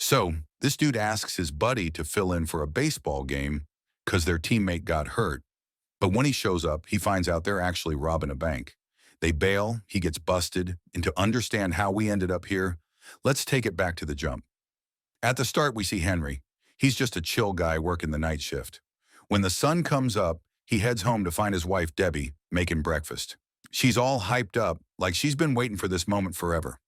So this dude asks his buddy to fill in for a baseball game because their teammate got hurt. But when he shows up, he finds out they're actually robbing a bank. They bail, he gets busted, and to understand how we ended up here, let's take it back to the jump. At the start, we see Henry. He's just a chill guy working the night shift. When the sun comes up, he heads home to find his wife, Debbie, making breakfast. She's all hyped up, like she's been waiting for this moment forever.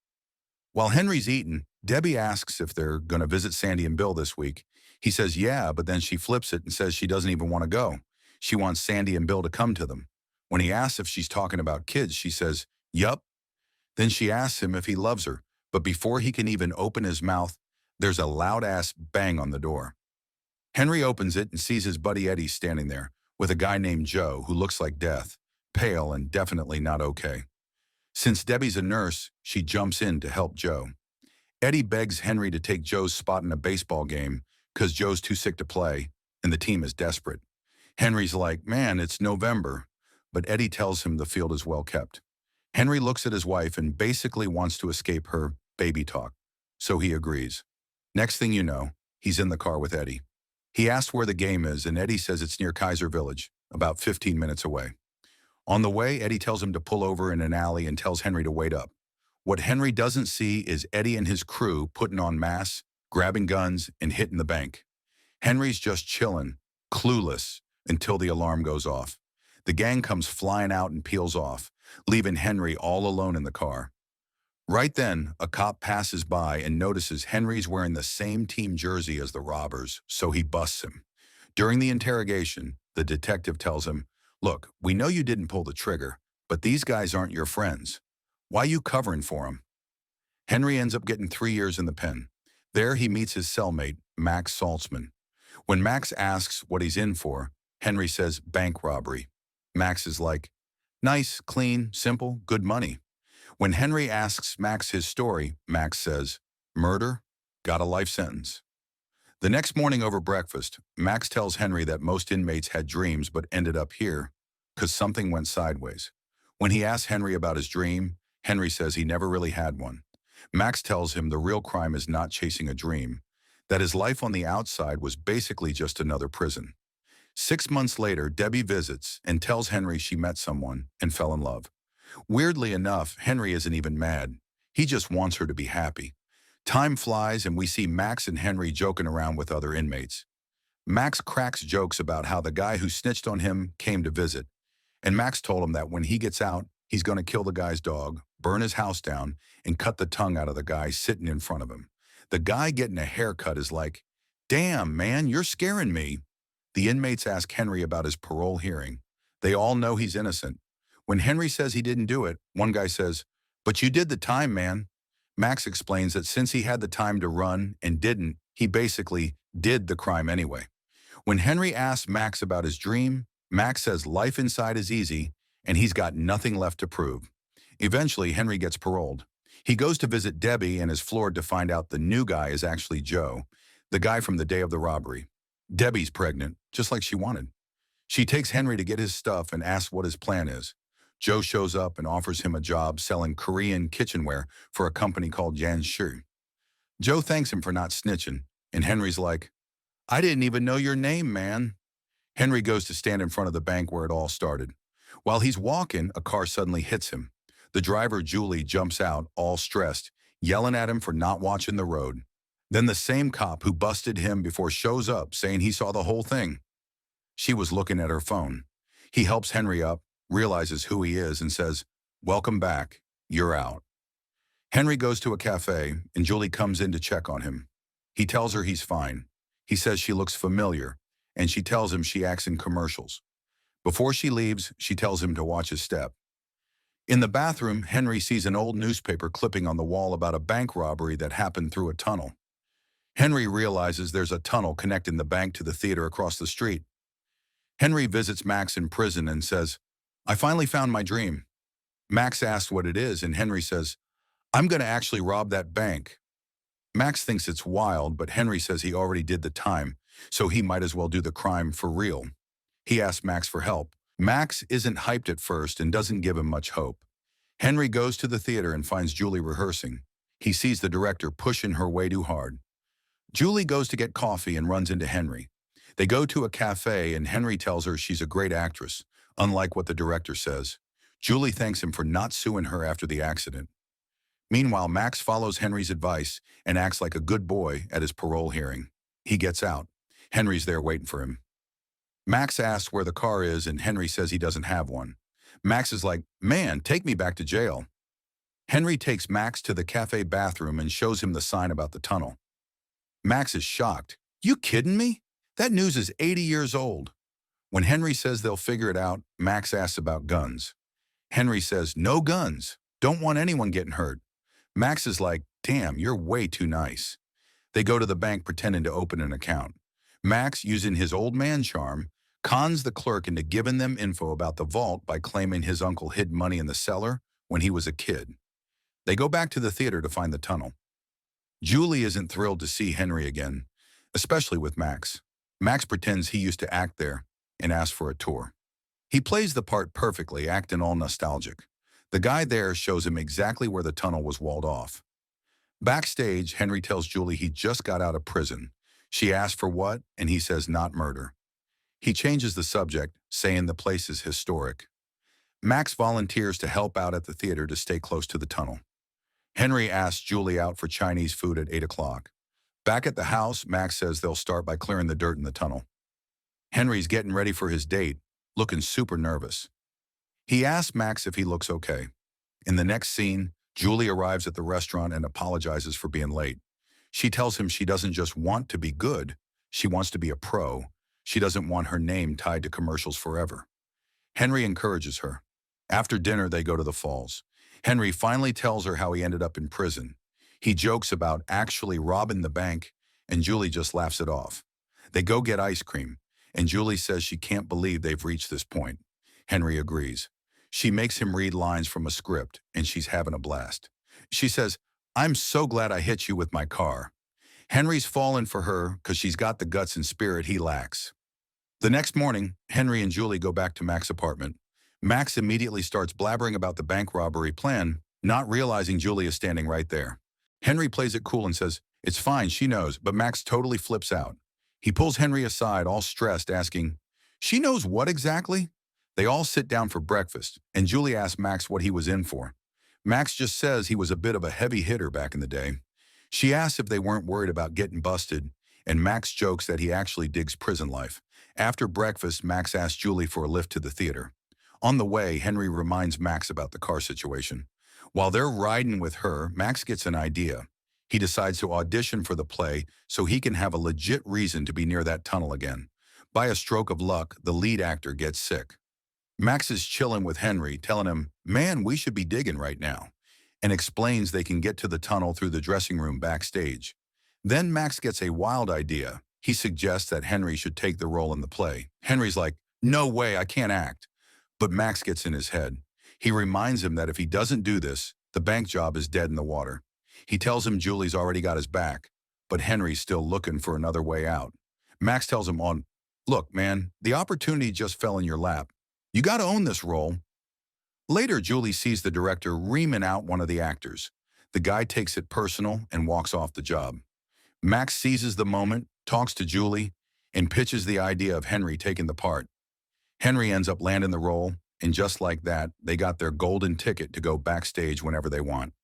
While Henry's eating, Debbie asks if they're going to visit Sandy and Bill this week. He says yeah, but then she flips it and says she doesn't even want to go. She wants Sandy and Bill to come to them. When he asks if she's talking about kids, she says, yup. Then she asks him if he loves her, but before he can even open his mouth, there's a loud-ass bang on the door. Henry opens it and sees his buddy Eddie standing there, with a guy named Joe who looks like death, pale and definitely not okay. Since Debbie's a nurse, she jumps in to help Joe. Eddie begs Henry to take Joe's spot in a baseball game because Joe's too sick to play, and the team is desperate. Henry's like, man, it's November, but Eddie tells him the field is well kept. Henry looks at his wife and basically wants to escape her baby talk, so he agrees. Next thing you know, he's in the car with Eddie. He asks where the game is, and Eddie says it's near Kaiser Village, about 15 minutes away. On the way, Eddie tells him to pull over in an alley and tells Henry to wait up. What Henry doesn't see is Eddie and his crew putting on masks, grabbing guns, and hitting the bank. Henry's just chilling, clueless, until the alarm goes off. The gang comes flying out and peels off, leaving Henry all alone in the car. Right then, a cop passes by and notices Henry's wearing the same team jersey as the robbers, so he busts him. During the interrogation, the detective tells him, look, we know you didn't pull the trigger, but these guys aren't your friends. Why you covering for them? Henry ends up getting 3 years in the pen. There he meets his cellmate, Max Saltzman. When Max asks what he's in for, Henry says bank robbery. Max is like, nice, clean, simple, good money. When Henry asks Max his story, Max says, murder, got a life sentence. The next morning over breakfast, Max tells Henry that most inmates had dreams but ended up here because something went sideways. When he asks Henry about his dream, Henry says he never really had one. Max tells him the real crime is not chasing a dream, that his life on the outside was basically just another prison. 6 months later, Debbie visits and tells Henry she met someone and fell in love. Weirdly enough, Henry isn't even mad. He just wants her to be happy. Time flies and we see Max and Henry joking around with other inmates. Max cracks jokes about how the guy who snitched on him came to visit, and Max told him that when he gets out, he's going to kill the guy's dog, burn his house down, and cut the tongue out of the guy sitting in front of him. The guy getting a haircut is like, damn, man, you're scaring me. The inmates ask Henry about his parole hearing. They all know he's innocent. When Henry says he didn't do it, one guy says, but you did the time, man. Max explains that since he had the time to run and didn't, he basically did the crime anyway. When Henry asks Max about his dream, Max says life inside is easy and he's got nothing left to prove. Eventually, Henry gets paroled. He goes to visit Debbie and is floored to find out the new guy is actually Joe, the guy from the day of the robbery. Debbie's pregnant, just like she wanted. She takes Henry to get his stuff and asks what his plan is. Joe shows up and offers him a job selling Korean kitchenware for a company called Janshu. Joe thanks him for not snitching, and Henry's like, I didn't even know your name, man. Henry goes to stand in front of the bank where it all started. While he's walking, a car suddenly hits him. The driver, Julie, jumps out, all stressed, yelling at him for not watching the road. Then the same cop who busted him before shows up, saying he saw the whole thing. She was looking at her phone. He helps Henry up, realizes who he is, and says, welcome back, you're out. Henry goes to a cafe, and Julie comes in to check on him. He tells her he's fine. He says she looks familiar, and she tells him she acts in commercials. Before she leaves, she tells him to watch his step. In the bathroom, Henry sees an old newspaper clipping on the wall about a bank robbery that happened through a tunnel. Henry realizes there's a tunnel connecting the bank to the theater across the street. Henry visits Max in prison and says, I finally found my dream. Max asks what it is, and Henry says, I'm going to actually rob that bank. Max thinks it's wild, but Henry says he already did the time, so he might as well do the crime for real. He asks Max for help. Max isn't hyped at first and doesn't give him much hope. Henry goes to the theater and finds Julie rehearsing. He sees the director pushing her way too hard. Julie goes to get coffee and runs into Henry. They go to a cafe and Henry tells her she's a great actress, unlike what the director says. Julie thanks him for not suing her after the accident. Meanwhile, Max follows Henry's advice and acts like a good boy at his parole hearing. He gets out. Henry's there waiting for him. Max asks where the car is and Henry says he doesn't have one. Max is like, "Man, take me back to jail." Henry takes Max to the cafe bathroom and shows him the sign about the tunnel. Max is shocked. "You kidding me? That news is 80 years old." When Henry says they'll figure it out, Max asks about guns. Henry says, "No guns. Don't want anyone getting hurt." Max is like, "Damn, you're way too nice." They go to the bank pretending to open an account. Max, using his old man charm, cons the clerk into giving them info about the vault by claiming his uncle hid money in the cellar when he was a kid. They go back to the theater to find the tunnel. Julie isn't thrilled to see Henry again, especially with Max. Max pretends he used to act there and asks for a tour. He plays the part perfectly, acting all nostalgic. The guy there shows him exactly where the tunnel was walled off. Backstage, Henry tells Julie he just got out of prison. She asks for what, and he says not murder. He changes the subject, saying the place is historic. Max volunteers to help out at the theater to stay close to the tunnel. Henry asks Julie out for Chinese food at 8 o'clock. Back at the house, Max says they'll start by clearing the dirt in the tunnel. Henry's getting ready for his date, looking super nervous. He asks Max if he looks okay. In the next scene, Julie arrives at the restaurant and apologizes for being late. She tells him she doesn't just want to be good, she wants to be a pro. She doesn't want her name tied to commercials forever. Henry encourages her. After dinner, they go to the falls. Henry finally tells her how he ended up in prison. He jokes about actually robbing the bank, and Julie just laughs it off. They go get ice cream, and Julie says she can't believe they've reached this point. Henry agrees. She makes him read lines from a script, and she's having a blast. She says, "I'm so glad I hit you with my car." Henry's fallen for her because she's got the guts and spirit he lacks. The next morning, Henry and Julie go back to Max's apartment. Max immediately starts blabbering about the bank robbery plan, not realizing Julie is standing right there. Henry plays it cool and says, "It's fine, she knows," but Max totally flips out. He pulls Henry aside, all stressed, asking, "She knows what exactly?" They all sit down for breakfast, and Julie asks Max what he was in for. Max just says he was a bit of a heavy hitter back in the day. She asks if they weren't worried about getting busted, and Max jokes that he actually digs prison life. After breakfast, Max asks Julie for a lift to the theater. On the way, Henry reminds Max about the car situation. While they're riding with her, Max gets an idea. He decides to audition for the play so he can have a legit reason to be near that tunnel again. By a stroke of luck, the lead actor gets sick. Max is chilling with Henry, telling him, "Man, we should be digging right now," and explains they can get to the tunnel through the dressing room backstage. Then Max gets a wild idea. He suggests that Henry should take the role in the play. Henry's like, "No way, I can't act." But Max gets in his head. He reminds him that if he doesn't do this, the bank job is dead in the water. He tells him Julie's already got his back, but Henry's still looking for another way out. Max tells him "Look, man, the opportunity just fell in your lap. You got to own this role." Later, Julie sees the director reaming out one of the actors. The guy takes it personal and walks off the job. Max seizes the moment, talks to Julie, and pitches the idea of Henry taking the part. Henry ends up landing the role, and just like that, they got their golden ticket to go backstage whenever they want.